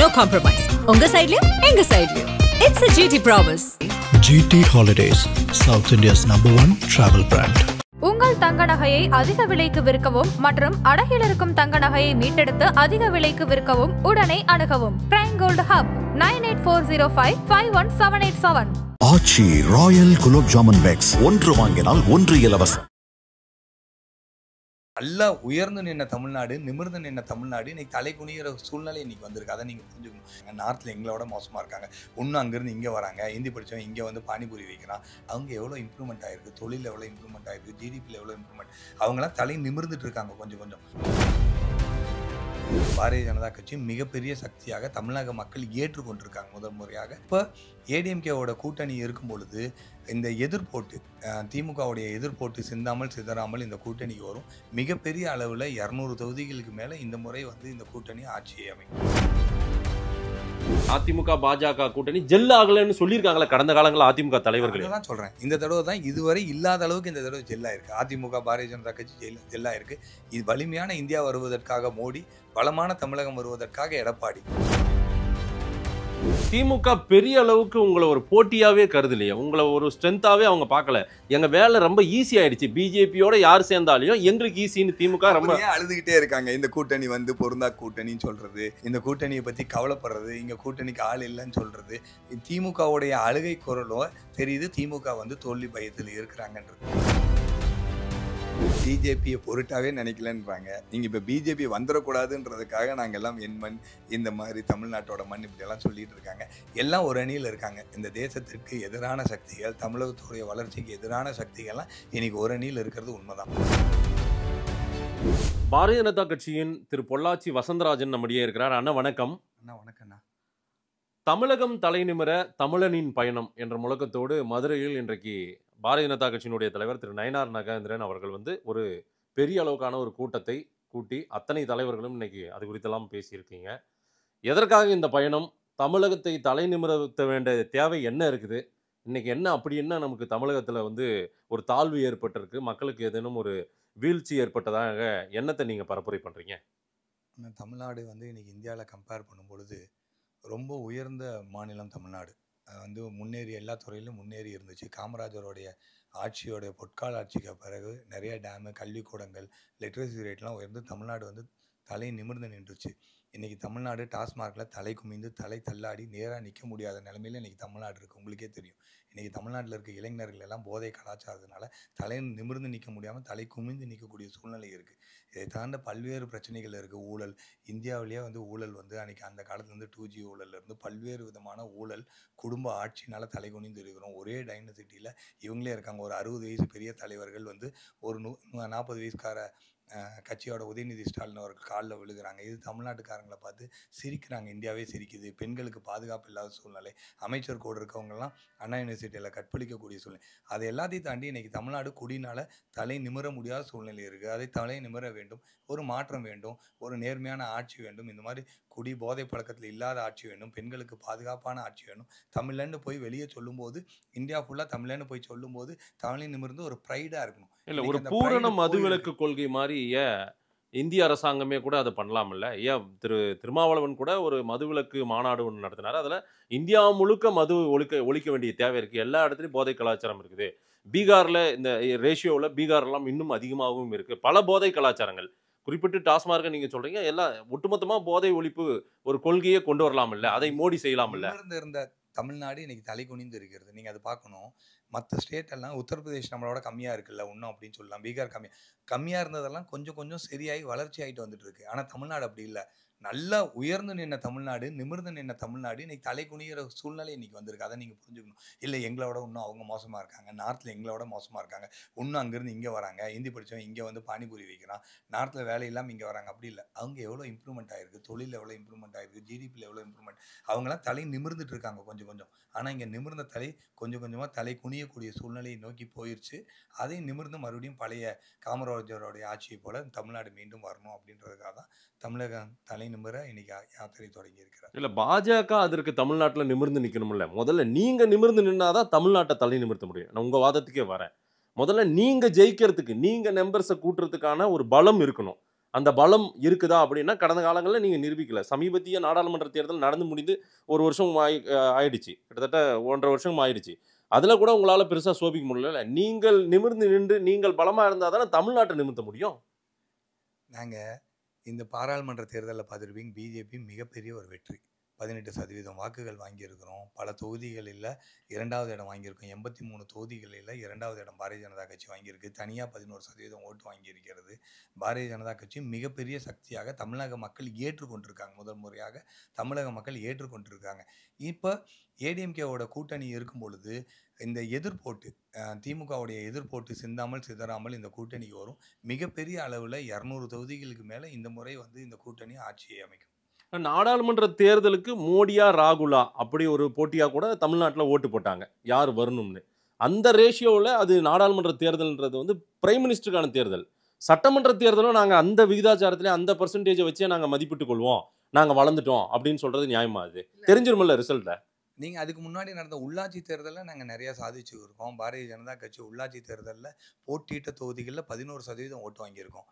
No compromise. உங்க சைடுலயும் எங்க சைடுலயும். It's a GT promise. GT Holidays, South India's #1 travel brand. உங்கள் தங்க நகையை அதிக விலைக்கு விற்கவும் மற்றும் அடகில் இருக்கும் தங்க நகையை மீட்டெடுத்து அதிக விலைக்கு விற்கவும் உடனே அணுகவும். Prime gold hub 9840551787. Aachi royal gulab jamun packs ஒன்று வாங்கினால் ஒன்று இலவசம். நல்லா உயர்ந்து நின்ன தமிழ்நாடு, நிமிர்ந்து நின்ன தமிழ்நாடு இன்னைக்கு தலை குனிகிற சூழ்நிலை இன்னைக்கு வந்திருக்கு. அதை நீங்கள் புரிஞ்சுக்கணும். நார்த்தில் எங்களோட மோசமாக இருக்காங்க, இன்னும் அங்கேருந்து இங்கே வராங்க. ஹிந்தி படித்தவங்க இங்கே வந்து பானிபூரி வைக்கிறான். அவங்க எவ்வளோ இம்ப்ரூவ்மெண்ட் ஆகிருக்கு, தொழில் எவ்வளோ இம்ப்ரூவ்மெண்ட் ஆகிருக்கு, ஜிடிபியில் எவ்வளோ இம்ப்ரூவ்மெண்ட். அவங்களாம் தலை நிமிர்ந்துட்டு இருக்காங்க கொஞ்சம் கொஞ்சம். பாரதிய ஜனதா கட்சி மிகப்பெரிய சக்தியாக தமிழக மக்கள் ஏற்றுக்கொண்டிருக்காங்க முதல் முறையாக. இப்போ ஏடிஎம்கேவோட கூட்டணி இருக்கும் பொழுது இந்த எதிர்போட்டு திமுகவுடைய எதிர்போட்டு சிந்தாமல் சிதறாமல் இந்த கூட்டணிக்கு வரும். மிகப்பெரிய அளவில் 200 தொகுதிகளுக்கு மேலே இந்த முறை வந்து இந்த கூட்டணி ஆட்சியை அமைக்கும். அதிமுக பாஜக கூட்டணி ஜெல் ஆகலன்னு சொல்லியிருக்காங்களே கடந்த காலங்களில் அதிமுக தலைவர்கள். தான் சொல்கிறேன், இந்த தடவை தான் இதுவரை இல்லாத அளவுக்கு இந்த தடவை ஜெல்லாக இருக்குது. அதிமுக பாரதிய ஜனதா கட்சி ஜெல்லாக இருக்குது. இது வலிமையான இந்தியா வருவதற்காக மோடி, பலமான தமிழகம் வருவதற்காக எடப்பாடி. திமுக பெரிய அளவுக்கு உங்களை ஒரு போட்டியாவே கருதலையே, உங்களை ஒரு ஸ்ட்ரென்த்தாவே அவங்க பார்க்கல. எங்க வேலை ரொம்ப ஈஸி ஆயிடுச்சு, பிஜேபியோட யார் சேர்ந்தாலும் எங்களுக்கு ஈஸின்னு திமுக ரொம்ப அழுதுகிட்டே இருக்காங்க. இந்த கூட்டணி வந்து பொருந்தா கூட்டணின்னு சொல்றது, இந்த கூட்டணியை பத்தி கவலைப்படுறது, இங்க கூட்டணிக்கு ஆள் இல்லைன்னு சொல்றது, திமுகவுடைய அழுகை குரலோ தெரியுது. திமுக வந்து தோல்வி பயத்தில் இருக்கிறாங்கன்றது. பிஜேபியை பொருட்டாவே நினைக்கலன்றாங்க. நீங்க இப்ப பிஜேபி வந்துடக்கூடாதுன்றதுக்காக நாங்க எல்லாம் என் மண், இந்த மாதிரி தமிழ்நாட்டோட மண் இப்படி எல்லாம் சொல்லிட்டு இருக்காங்க. எல்லாம் ஒரு அணியில் இருக்காங்க. இந்த தேசத்திற்கு எதிரான சக்திகள், தமிழகத்துடைய வளர்ச்சிக்கு எதிரான சக்திகள்லாம் இன்னைக்கு ஒரு அணியில் இருக்கிறது உண்மைதான். பாரதிய ஜனதா கட்சியின் திரு பொள்ளாச்சி வசந்தராஜன் நம்முடைய இருக்கிறார். அண்ணா வணக்கம். அண்ணா வணக்கம்ண்ணா. தமிழகம் தலைநிமிர தமிழனின் பயணம் என்ற முழக்கத்தோடு மதுரையில் இன்றைக்கு பாரதிய ஜனதா கட்சியினுடைய தலைவர் திரு நயினார் நாகேந்திரன் அவர்கள் வந்து ஒரு பெரிய அளவுக்கான ஒரு கூட்டத்தை கூட்டி அத்தனை தலைவர்களும் இன்னைக்கு அது குறித்தெல்லாம் பேசியிருக்கீங்க. எதற்காக இந்த பயணம்? தமிழகத்தை தலை நிமிர்த்த வேண்டிய தேவை என்ன இருக்குது? இன்னைக்கு என்ன அப்படி என்ன நமக்கு தமிழகத்தில் வந்து ஒரு தாழ்வு ஏற்பட்டிருக்கு, மக்களுக்கு ஏதேனும் ஒரு வீழ்ச்சி ஏற்பட்டதாக எண்ணத்தை நீங்கள் பரப்புரை பண்ணுறீங்க? தமிழ்நாடு வந்து இன்னைக்கு இந்தியாவில் கம்பேர் பண்ணும் பொழுது ரொம்ப உயர்ந்த மாநிலம் தமிழ்நாடு. வந்து முன்னேறி எல்லா துறையிலும் முன்னேறி இருந்துச்சு. காமராஜருடைய ஆட்சியோடைய பொற்கால ஆட்சிக்கு பிறகு நிறைய டேமு, கல்விக்கூடங்கள், லிட்ரஸி ரேட்லாம் உயர்ந்து தமிழ்நாடு வந்து தலை நிமிர்ந்து நின்றுச்சு. இன்றைக்கி தமிழ்நாடு டாஸ்மார்க்கில் தலை குமிந்து தலை தள்ளாடி நேராக நிற்க முடியாத நிலைமையில் இன்றைக்கி தமிழ்நாடு இருக்குது. உங்களுக்கே தெரியும். இன்றைக்கி தமிழ்நாட்டில் இருக்க இளைஞர்கள் எல்லாம் போதை கலாச்சாரத்தினால தலை நிமிர்ந்து நிற்க முடியாமல் தலை குமிந்து நிற்கக்கூடிய சூழ்நிலை இருக்குது. இதை தாண்ட பல்வேறு பிரச்சனைகள் இருக்குது. ஊழல், இந்தியாவிலேயே வந்து ஊழல் வந்து அன்றைக்கி அந்த காலத்துலேருந்து 2G ஊழல்லேருந்து பல்வேறு விதமான ஊழல், குடும்ப ஆட்சினால் தலை குனிந்து இருக்கிறோம். ஒரே டைனசிட்டியில் இவங்களே இருக்காங்க. ஒரு 60 வயசு பெரிய தலைவர்கள் வந்து ஒரு 40 வயசுக்கார கட்சியோட உதயநிதி ஸ்டாலின் அவர்கள் காலில் விழுகிறாங்க. இது தமிழ்நாட்டுக்காரங்களை பார்த்து சிரிக்கிறாங்க. இந்தியாவே சிரிக்குது. பெண்களுக்கு பாதுகாப்பு இல்லாத சூழ்நிலை, அமைச்சர் கூட இருக்கவங்கலாம் அண்ணா யூனிவர்சிட்டியில் கற்பழிக்கக்கூடிய சூழ்நிலை. அதை எல்லாத்தையும் தாண்டி இன்றைக்கி தமிழ்நாடு குடினால் தலை நிமிர முடியாத சூழ்நிலை இருக்குது. அதை தலை நிமிர வேண்டும், ஒரு மாற்றம் வேண்டும், ஒரு நேர்மையான ஆட்சி வேண்டும். இந்த மாதிரி குடி போதை பழக்கத்தில் இல்லாத ஆட்சி வேண்டும், பெண்களுக்கு பாதுகாப்பான ஆட்சி வேணும். தமிழ்லன்னு போய் வெளியே சொல்லும்போது, இந்தியா ஃபுல்லாக தமிழ்லன்னு போய் சொல்லும்போது தமிழை நிமிர்ந்து ஒரு ப்ரைடாக இருக்கணும். இல்லை, ஒரு பூரண மதுவிலக்கு கொள்கை மாதிரி இந்திய அரசாங்கமே கூட அதை பண்ணலாம்ல. திருமாவளவன் கூட ஒரு மதுவிலக்கு மாநாடு ஒன்று நடத்தினார். அதில் இந்தியா முழுக்க மது ஒழிக்க வேண்டிய தேவை இருக்குது. எல்லா இடத்துலையும் போதை கலாச்சாரம் இருக்குது. பீகாரில் இந்த ரேஷியோவில் பீகார்லாம் இன்னும் அதிகமாகவும் இருக்குது. பல போதை கலாச்சாரங்கள், குறிப்பிட்டு டாஸ்மார்க்கை நீங்கள் சொல்கிறீங்க, எல்லாம் ஒட்டுமொத்தமாக போதை ஒழிப்பு ஒரு கொள்கையை கொண்டு வரலாம் இல்லை, அதை மோடி செய்யலாம் இல்லை. இருந்த தமிழ்நாடு இன்னைக்கு தலை குனிந்து இருக்கிறது. நீங்கள் அதை பார்க்கணும். மற்ற ஸ்டேட் எல்லாம் உத்தரப்பிரதேஷ் நம்மளோட கம்மியாக இருக்குல்ல ஒன்றும் அப்படின்னு சொல்லலாம். பீகார் கம்மியாக இருந்ததெல்லாம் கொஞ்சம் கொஞ்சம் சரியாகி வளர்ச்சி ஆகிட்டு வந்துட்டு இருக்கு. ஆனால் தமிழ்நாடு அப்படி இல்லை. நல்லா உயர்ந்து நின்ன தமிழ்நாடு, நிமிர்ந்து நின்ன தமிழ்நாடு இன்னைக்கு தலை குனிகிற சூழ்நிலை இன்னைக்கு வந்திருக்கு. அதை நீங்கள் புரிஞ்சுக்கணும். இல்லை எங்களோட இன்னும் அவங்க மோசமாக இருக்காங்க, நார்த்தில் எங்களோட மோசமாக இருக்காங்க, இன்னும் அங்கேருந்து இங்கே வராங்க, ஹிந்தி படித்தவங்க இங்கே வந்து பானிபூரி வைக்கிறான், நார்த்தில் வேலை இல்லாமல் இங்கே வராங்க. அப்படி இல்லை. அவங்க எவ்வளோ இம்ப்ரூவ்மெண்ட் ஆகிருக்கு, தொழில் எவ்வளோ இம்ப்ரூவ்மெண்ட் ஆகிருக்கு, ஜிடிபியில் எவ்வளோ இம்ப்ரூவ்மெண்ட். அவங்களாம் தலை நிமிர்ந்துட்டு இருக்காங்க கொஞ்சம் கொஞ்சம். ஆனால் இங்கே நிமிர்ந்த தலை கொஞ்சம் கொஞ்சமாக தலை குனியக்கூடிய சூழ்நிலையை நோக்கி போயிடுச்சு. அதை நிமிர்ந்து மறுபடியும் பழைய காமராஜருடைய ஆட்சியை போல தமிழ்நாடு மீண்டும் வரணும் அப்படின்றதுக்காக தான் தமிழகம் தலை நிமிர இன்னைக்கு யாத்திரை தொடங்கி இருக்கிறார். இல்லை, பாஜக அதற்கு தமிழ்நாட்டில் நிமிர்ந்து நிற்கணும்ல. முதல்ல நீங்கள் நிமிர்ந்து நின்னாதான் தமிழ்நாட்டை தலை நிமிர்த்த முடியும். நான் உங்கள் வாதத்துக்கே வரேன். முதல்ல நீங்கள் ஜெயிக்கிறதுக்கு, நீங்கள் நம்பர்ஸை கூட்டுறதுக்கான ஒரு பலம் இருக்கணும். அந்த பலம் இருக்குதா அப்படின்னா கடந்த காலங்களில் நீங்கள் நிரூபிக்கல. சமீபத்திய நாடாளுமன்ற தேர்தல் நடந்து முடிந்து ஒரு வருஷம் ஆயிடுச்சு, கிட்டத்தட்ட 1.5 வருஷம் ஆயிடுச்சு. அதில் கூட உங்களால் பெருசாக சோபிக்க முடியல. நீங்கள் நிமிர்ந்து நின்று நீங்கள் பலமாக இருந்தால் தானே தமிழ்நாட்டை நிமிர்த்த முடியும். நாங்கள் இந்த பாராளுமன்ற தேர்தலில் பார்த்துருப்பீங்க, பிஜேபி மிகப்பெரிய ஒரு வெற்றி. 18% வாக்குகள் வாங்கியிருக்கிறோம். பல தொகுதிகளில் 2வது இடம் வாங்கியிருக்கோம். 83 தொகுதிகளில் 2வது இடம் பாரதிய ஜனதா கட்சி வாங்கியிருக்கு. தனியாக 11% ஓட்டு வாங்கியிருக்கிறது. பாரதிய ஜனதா கட்சி மிகப்பெரிய சக்தியாக தமிழக மக்கள் ஏற்றுக்கொண்டிருக்காங்க. முதல் முறையாக தமிழக மக்கள் ஏற்றுக்கொண்டிருக்காங்க. இப்போ ஏடிஎம்கேவோட கூட்டணி இருக்கும் பொழுது இந்த எதிர்போட்டு திமுகவுடைய எதிர்போட்டு சிந்தாமல் சிதறாமல் இந்த கூட்டணிக்கு வரும். மிகப்பெரிய அளவில் 200 தொகுதிகளுக்கு மேலே இந்த முறை வந்து இந்த கூட்டணி ஆட்சியை அமைக்கும். நாடாளுமன்ற தேர்தலுக்கு மோடியா ராகுலா அப்படி ஒரு போட்டியாக கூட தமிழ்நாட்டில் ஓட்டு போட்டாங்க யார் வரணும்னு. அந்த ரேஷியோவில் அது நாடாளுமன்ற தேர்தல்ன்றது வந்து பிரைம் மினிஸ்டருக்கான தேர்தல். சட்டமன்ற தேர்தலும் நாங்கள் அந்த விகிதாச்சாரத்திலே அந்த பர்சன்டேஜை வச்சே நாங்கள் மதிப்பிட்டுக் கொள்வோம், நாங்கள் வளர்ந்துட்டோம் அப்படின்னு சொல்கிறது நியாயமா? அது தெரிஞ்சிருமில்ல ரிசல்ட்டை. நீங்கள் அதுக்கு முன்னாடி நடந்த உள்ளாட்சி தேர்தலில் நாங்கள் நிறையா சாதிச்சு இருக்கோம். பாரதிய ஜனதா கட்சி உள்ளாட்சி தேர்தலில் போட்டியிட்ட தொகுதிகளில் 11% ஓட்டு வாங்கியிருக்கோம்.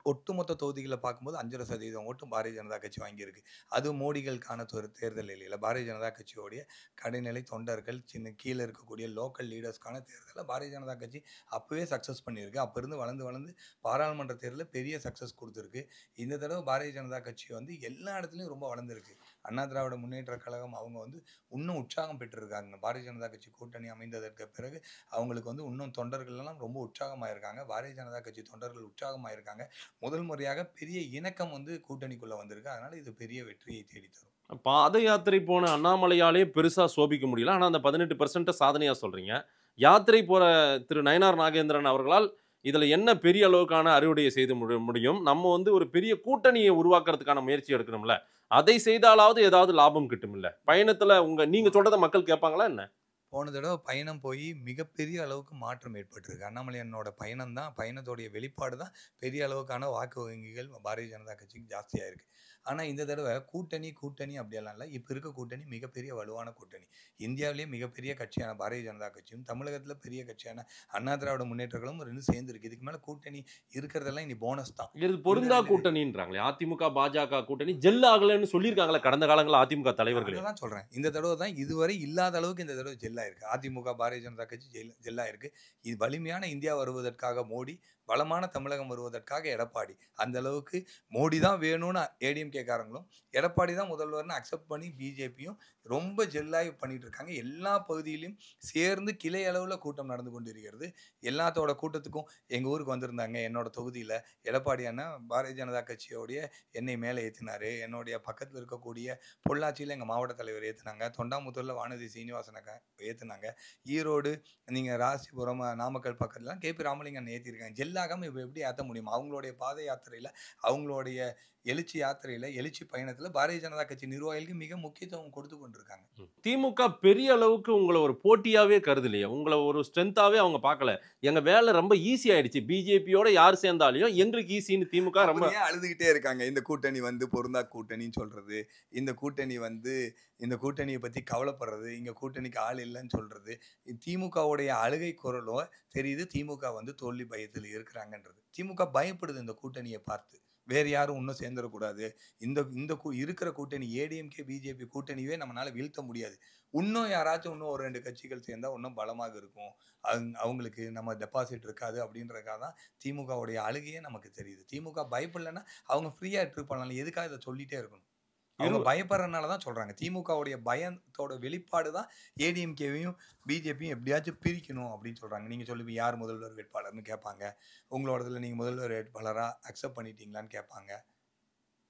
ஒட்டுமொத்த தொகுதிகளில் பார்க்கும்போது 5.5% ஓட்டும் பாரதிய ஜனதா கட்சி வாங்கியிருக்கு. அது மோடிகளுக்கான தேர்தல் இல்லை. பாரதிய ஜனதா கட்சியோடைய கடைநிலை தொண்டர்கள் கீழே இருக்கக்கூடிய லோக்கல் லீடர்ஸ்க்கான தேர்தலில் பாரதிய ஜனதா கட்சி அப்போவே சக்ஸஸ் பண்ணியிருக்கு. அப்போ இருந்து வளர்ந்து பாராளுமன்ற தேர்தலில் பெரிய சக்ஸஸ் கொடுத்துருக்கு. இந்த தடவை பாரதிய ஜனதா கட்சி வந்து எல்லா இடத்துலையும் ரொம்ப வளர்ந்துருக்கு. அண்ணா திராவிட முன்னேற்ற கழகம் அவங்க வந்து இன்னும் உற்சாகம் பெற்றிருக்காங்க. பாரதிய ஜனதா கட்சி கூட்டணி அமைந்ததற்கு பிறகு அவங்களுக்கு வந்து இன்னும் தொண்டர்கள் எல்லாம் ரொம்ப உற்சாகமாக இருக்காங்க. பாரதிய ஜனதா கட்சி தொண்டர்கள் உற்சாகமாக இருக்காங்க. முதல் முறையாக பெரிய இணக்கம் வந்து கூட்டணிக்குள்ளே வந்திருக்கு. அதனால் இது பெரிய வெற்றியை தேடித்தரும். பாத யாத்திரை போன அண்ணாமலையாலே பெருசாக சோபிக்க முடியல. ஆனால் அந்த 18% சாதனையாக சொல்கிறீங்க. யாத்திரை போகிற திரு நயினார் நாகேந்திரன் அவர்களால் இதில் என்ன பெரிய அளவுக்கான அறுவடையை செய்து முடியும்? நம்ம வந்து ஒரு பெரிய கூட்டணியை உருவாக்குறதுக்கான முயற்சி எடுக்கணும்ல. அதை செய்தாலாவது ஏதாவது லாபம் கிட்டும் இல்லை பயணத்தில். நீங்கள் சொல்கிறத மக்கள் கேட்பாங்களா என்ன? போன தடவை பயணம் போய் மிகப்பெரிய அளவுக்கு மாற்றம் ஏற்பட்டிருக்கு. அண்ணாமலையனோட பயணத்தோடைய வெளிப்பாடு தான் பெரிய அளவுக்கான வாக்கு வங்கிகள் பாரதிய ஜனதா கட்சிக்கு ஜாஸ்தியாக இருக்குது. ஆனால் இந்த தடவை கூட்டணி அப்படியெல்லாம் இல்லை. இப்போ இருக்க கூட்டணி மிகப்பெரிய வலுவான கூட்டணி. இந்தியாவிலேயே மிகப்பெரிய கட்சியான பாரதிய ஜனதா கட்சியும் தமிழகத்தில் பெரிய கட்சியான அண்ணா திராவிட முன்னேற்றங்களும் ரெண்டும் சேர்ந்துருக்கு. இதுக்கு மேலே கூட்டணி இருக்கிறதெல்லாம் இனி போனஸ் தான். இது பொருந்தா கூட்டணின்றாங்களே. அதிமுக பாஜக கூட்டணி ஜெல் ஆகலன்னு சொல்லியிருக்காங்களே கடந்த காலங்களில் அதிமுக தலைவர்கள். தான் சொல்கிறேன், இந்த தடவை தான் இதுவரை இல்லாத அளவுக்கு இந்த தடவை ஜெல்லாக இருக்குது. அதிமுக பாரதிய ஜனதா கட்சி ஜெல்லாக இருக்குது. இது வலிமையான இந்தியா வருவதற்காக மோடி, வளமான தமிழகம் வருவதற்காக எடப்பாடி. அந்த அளவுக்கு மோடி தான் வேணும்னு ஏடிஎம்கே காரங்களும் எடப்பாடி தான் முதல்வர்னு அக்செப்ட் பண்ணி பிஜேபியும் ரொம்ப ஜெல்லாகி பண்ணிட்டு இருக்காங்க. எல்லா பகுதியிலையும் சேர்ந்து கிளை அளவில் கூட்டம் நடந்து கொண்டு இருக்கிறது. எல்லாத்தோட கூட்டத்துக்கும் எங்கள் ஊருக்கு வந்திருந்தாங்க. என்னோட தொகுதியில் எடப்பாடி அண்ணன் பாரதிய ஜனதா கட்சியோடைய என்னை மேலே ஏற்றினார். என்னுடைய பக்கத்தில் இருக்கக்கூடிய பொள்ளாச்சியில் எங்கள் மாவட்ட தலைவர் ஏற்றினாங்க. தொண்டாமுத்தூரில் வானதி சீனிவாசனை ஏற்றினாங்க. ஈரோடு நீங்கள் ராசிபுரம் நாமக்கல் பக்கத்துலாம் கேபி ராமலிங்கன் ஏற்றிருக்காங்க. ஜெல்லாகாமல் இப்போ எப்படி ஏற்ற முடியும்? அவங்களுடைய பாத யாத்திரையில், அவங்களுடைய எழுச்சி யாத்திரையில், எழுச்சி பயணத்தில் பாரதிய ஜனதா கட்சி நிர்வாகிகளுக்கு மிக முக்கியத்துவம் கொடுத்து கொண்டிருக்காங்க. திமுக பெரிய அளவுக்கு உங்களை ஒரு போட்டியாகவே கருதலையே, உங்களை ஒரு ஸ்ட்ரென்த்தாகவே அவங்க பார்க்கல. எங்கள் வேலை ரொம்ப ஈஸி ஆயிடுச்சு, பிஜேபியோட யார் சேர்ந்தாலையும் எங்களுக்கு ஈஸின்னு திமுக ரொம்ப அழுதுகிட்டே இருக்காங்க. இந்த கூட்டணி வந்து பொருந்தா கூட்டணின்னு சொல்கிறது, இந்த கூட்டணி வந்து இந்த கூட்டணியை பற்றி கவலைப்படுறது, இங்கே கூட்டணிக்கு ஆள் இல்லைன்னு சொல்கிறது. திமுகவுடைய அழுகை குரலும் தெரியுது திமுக வந்து தோல்வி பயத்தில் இருக்கிறாங்கன்றது. திமுக பயப்படுது இந்த கூட்டணியை பார்த்து. வேறு யாரும் இன்னும் சேர்ந்துடக்கூடாது. இந்த இருக்கிற கூட்டணி ஏடிஎம்கே பிஜேபி கூட்டணியே நம்மளால வீழ்த்த முடியாது. இன்னும் யாராச்சும் இன்னும் ஒரு 2 கட்சிகள் சேர்ந்தால் இன்னும் பலமாக இருக்கும். அவங்களுக்கு நம்ம டெபாசிட் இருக்காது அப்படின்றதுக்காக தான் திமுகவுடைய அழுகையே நமக்கு தெரியுது. திமுக பயப்படலைன்னா அவங்க ஃப்ரீயாக ட்ரீட் பண்ணலாம். எதுக்காக இதை சொல்லிகிட்டே இருக்கணும்? அவங்க பயப்படுறதுனால தான் சொல்கிறாங்க. திமுகவுடைய பயத்தோட வெளிப்பாடு தான் ஏடிஎம்கேவையும் பிஜேபியும் எப்படியாச்சும் பிரிக்கணும் அப்படின்னு சொல்கிறாங்க. நீங்கள் சொல்லுவீங்க யார் முதல்வர் வேட்பாளர்னு கேட்பாங்க. உங்களோடதில் நீங்கள் முதல்வர் வேட்பாளராக அக்செப்ட் பண்ணிட்டீங்களான்னு கேட்பாங்க.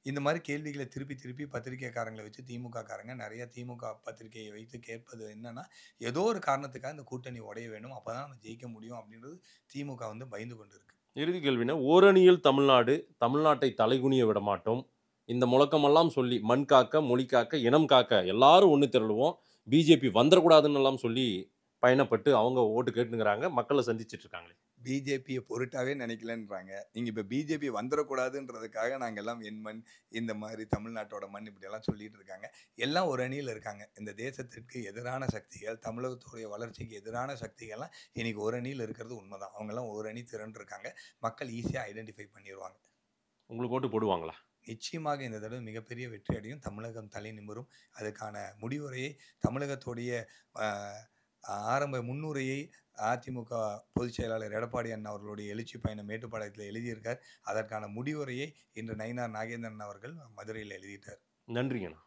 இந்த மாதிரி கேள்விகளை திருப்பி பத்திரிகைக்காரங்களை வச்சு திமுக காரங்க நிறைய திமுக பத்திரிகையை வைத்து கேட்பது என்னன்னா, ஏதோ ஒரு காரணத்துக்காக இந்த கூட்டணி உடைய வேணும், அப்போ தான் நம்ம ஜெயிக்க முடியும் அப்படின்றது திமுக வந்து பயந்து கொண்டு இருக்கு. இறுதி கேள்வினா, ஓரணியில் தமிழ்நாட்டை தலைகுனிய விட மாட்டோம், இந்த முழக்கமெல்லாம் சொல்லி மண் காக்க, மொழி காக்க, இனம் காக்க எல்லாரும் ஒன்று திரளுவோம், பிஜேபி வந்துடக்கூடாதுன்னு எல்லாம் சொல்லி பயணப்பட்டு அவங்க ஓட்டு கேட்டுங்கிறாங்க, மக்களை சந்திச்சுட்டு இருக்காங்களே. பிஜேபியை பொருட்டாவே நினைக்கலன்றாங்க. நீங்கள் இப்போ பிஜேபி வந்துடக்கூடாதுன்றதுக்காக நாங்கள் எல்லாம் என் மண், இந்த மாதிரி தமிழ்நாட்டோட மண் இப்படியெல்லாம் சொல்லிட்டு இருக்காங்க. எல்லாம் ஒரு அணியில் இருக்காங்க. இந்த தேசத்திற்கு எதிரான சக்திகள், தமிழகத்துடைய வளர்ச்சிக்கு எதிரான சக்திகள்லாம் இன்னைக்கு ஒரு அணியில் இருக்கிறது உண்மைதான். அவங்கெல்லாம் ஒரு அணி திரண்டு இருக்காங்க. மக்கள் ஈஸியாக ஐடென்டிஃபை பண்ணிடுவாங்க. உங்களுக்கு ஓட்டு போடுவாங்களா? நிச்சயமாக இந்த தடவை மிகப்பெரிய வெற்றி அடையும். தமிழகம் தலை நிமிரும். அதுக்கான முடிவுரையை தமிழகத்துடைய ஆரம்ப முன்னுரையை அதிமுக பொதுச் செயலாளர் எடப்பாடி அண்ணா அவர்களுடைய எழுச்சி பயணம் மேட்டுப்பாளையத்தில் எழுதியிருக்கார். அதற்கான முடிவுரையை இன்று நயினார் நாகேந்திரன் அவர்கள் மதுரையில் எழுதிட்டார். நன்றிங்கண்ணா.